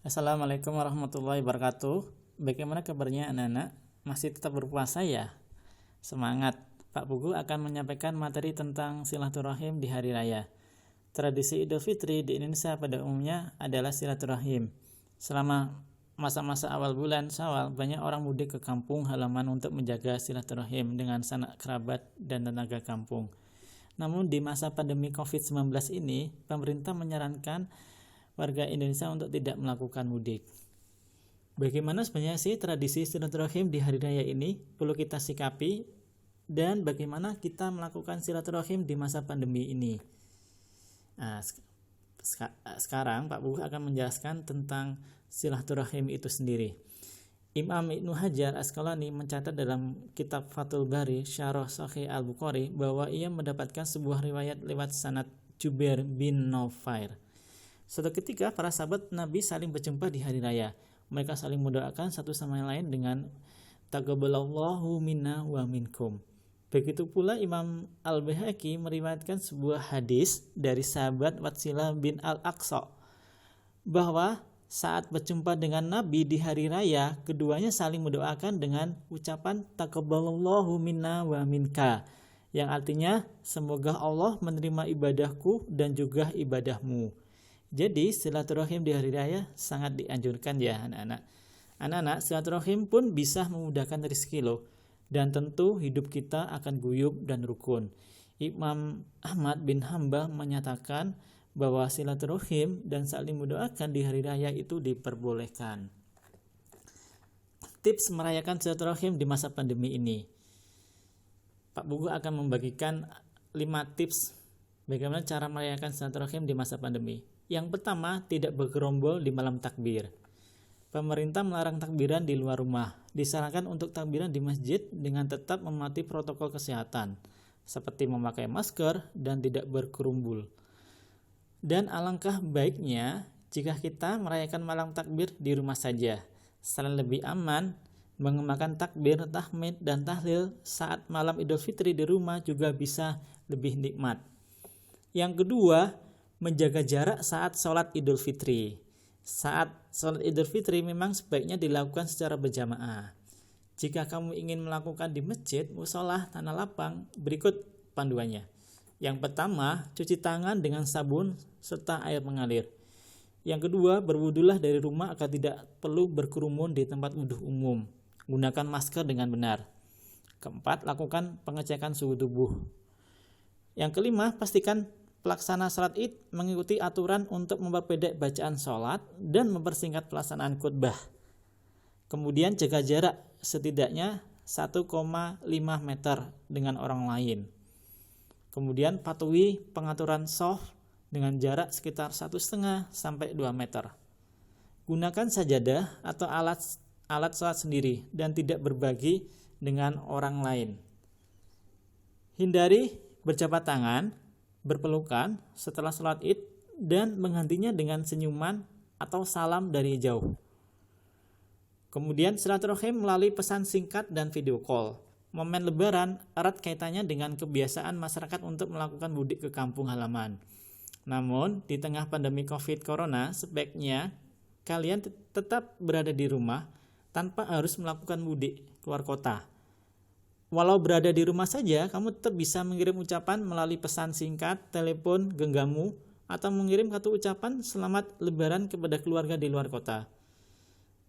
Assalamualaikum warahmatullahi wabarakatuh. Bagaimana kabarnya anak-anak? Masih tetap berpuasa ya? Semangat! Pak Pugu akan menyampaikan materi tentang silaturahim di hari raya. Tradisi Idul Fitri di Indonesia pada umumnya adalah silaturahim. Selama masa-masa awal bulan Syawal, banyak orang mudik ke kampung halaman untuk menjaga silaturahim dengan sanak kerabat dan tenaga kampung. Namun di masa pandemi COVID-19 ini, pemerintah menyarankan warga Indonesia untuk tidak melakukan mudik. Bagaimana sebenarnya sih tradisi silaturahim di hari raya ini perlu kita sikapi, dan bagaimana kita melakukan silaturahim di masa pandemi ini? Nah, sekarang Pak Pugu akan menjelaskan tentang silaturahim itu sendiri. Imam Ibnu Hajar Asqalani mencatat dalam kitab Fathul Bari Syarah Sahih Al-Bukhari bahwa ia mendapatkan sebuah riwayat lewat sanad Jubair bin Nufair. Suatu ketika para sahabat Nabi saling berjumpa di hari raya. Mereka saling mendoakan satu sama lain dengan taqabbalallahu minna wa minkum. Begitu pula Imam Al-Baihaqi meriwayatkan sebuah hadis dari sahabat Watsilah bin Al-Aqsa bahwa saat berjumpa dengan Nabi di hari raya, keduanya saling mendoakan dengan ucapan taqabbalallahu minna wa minka, yang artinya semoga Allah menerima ibadahku dan juga ibadahmu. Jadi silaturahim di hari raya sangat dianjurkan ya anak-anak. Anak-anak, silaturahim pun bisa memudahkan rezeki loh. Dan tentu hidup kita akan guyup dan rukun. Imam Ahmad bin Hanbal menyatakan bahwa silaturahim dan saling mendoakan di hari raya itu diperbolehkan. Tips merayakan silaturahim di masa pandemi ini. Pak Pugu akan membagikan 5 tips bagaimana cara merayakan silaturahim di masa pandemi. Yang pertama, tidak bergerombol di malam takbir. Pemerintah melarang takbiran di luar rumah. Disarankan untuk takbiran di masjid dengan tetap mematuhi protokol kesehatan, seperti memakai masker dan tidak berkerumbul. Dan alangkah baiknya jika kita merayakan malam takbir di rumah saja. Selain lebih aman, mengemakan takbir, tahmid, dan tahlil saat malam Idul Fitri di rumah juga bisa lebih nikmat. Yang kedua, menjaga jarak saat sholat Idul Fitri. Saat sholat Idul Fitri memang sebaiknya dilakukan secara berjamaah. Jika kamu ingin melakukan di masjid, mushola, tanah lapang, berikut panduannya. Yang pertama, cuci tangan dengan sabun serta air mengalir. Yang kedua, berwudulah dari rumah agar tidak perlu berkerumun di tempat wudhu umum. Gunakan masker dengan benar. Keempat, lakukan pengecekan suhu tubuh. Yang kelima, pastikan pelaksana salat Id mengikuti aturan untuk memperpendek bacaan sholat dan mempersingkat pelaksanaan khutbah. Kemudian jaga jarak setidaknya 1,5 meter dengan orang lain. Kemudian patuhi pengaturan shaf dengan jarak sekitar 1,5 sampai 2 meter. Gunakan sajadah atau alat sholat sendiri dan tidak berbagi dengan orang lain. Hindari berjabat tangan, berpelukan setelah sholat Id dan menggantinya dengan senyuman atau salam dari jauh. Kemudian silaturahim melalui pesan singkat dan video call. Momen Lebaran erat kaitannya dengan kebiasaan masyarakat untuk melakukan mudik ke kampung halaman. Namun di tengah pandemi COVID Corona, sebaiknya kalian tetap berada di rumah tanpa harus melakukan mudik keluar kota. Walau berada di rumah saja, kamu tetap bisa mengirim ucapan melalui pesan singkat, telepon, genggamu, atau mengirim kartu ucapan selamat Lebaran kepada keluarga di luar kota.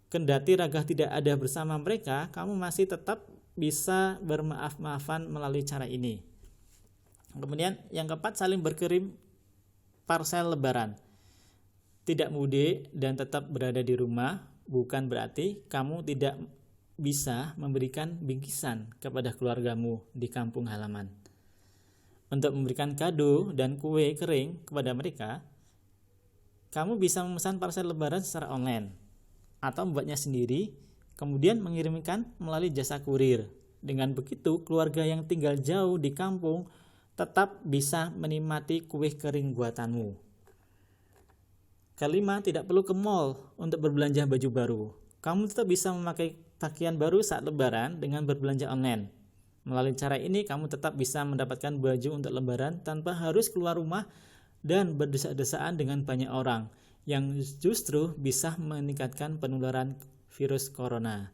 Kendati raga tidak ada bersama mereka, kamu masih tetap bisa bermaaf-maafan melalui cara ini. Kemudian yang keempat, saling berkirim parsel Lebaran. Tidak mudik dan tetap berada di rumah bukan berarti kamu tidak bisa memberikan bingkisan kepada keluargamu di kampung halaman. Untuk memberikan kado dan kue kering kepada mereka, kamu bisa memesan parsel Lebaran secara online atau membuatnya sendiri, kemudian mengirimkan melalui jasa kurir. Dengan begitu, keluarga yang tinggal jauh di kampung tetap bisa menikmati kue kering buatanmu. Kelima, tidak perlu ke mall untuk berbelanja baju baru. Kamu tetap bisa memakai pakaian baru saat Lebaran dengan berbelanja online. Melalui cara ini, kamu tetap bisa mendapatkan baju untuk Lebaran tanpa harus keluar rumah dan berdesak-desaan dengan banyak orang. yang justru bisa meningkatkan penularan virus corona.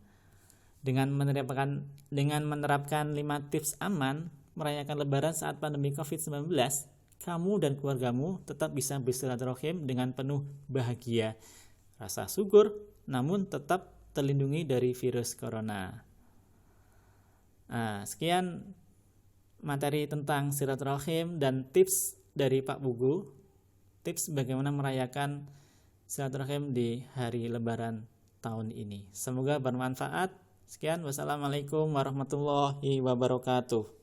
Dengan menerapkan 5 tips aman merayakan Lebaran saat pandemi COVID-19, kamu dan keluargamu tetap bisa bersilaturahim dengan penuh bahagia, rasa syukur, namun tetap terlindungi dari virus corona. Sekian materi tentang silaturahim dan tips dari Pak Pugu, tips bagaimana merayakan silaturahim di hari Lebaran tahun ini. Semoga bermanfaat. Sekian, wassalamualaikum warahmatullahi wabarakatuh.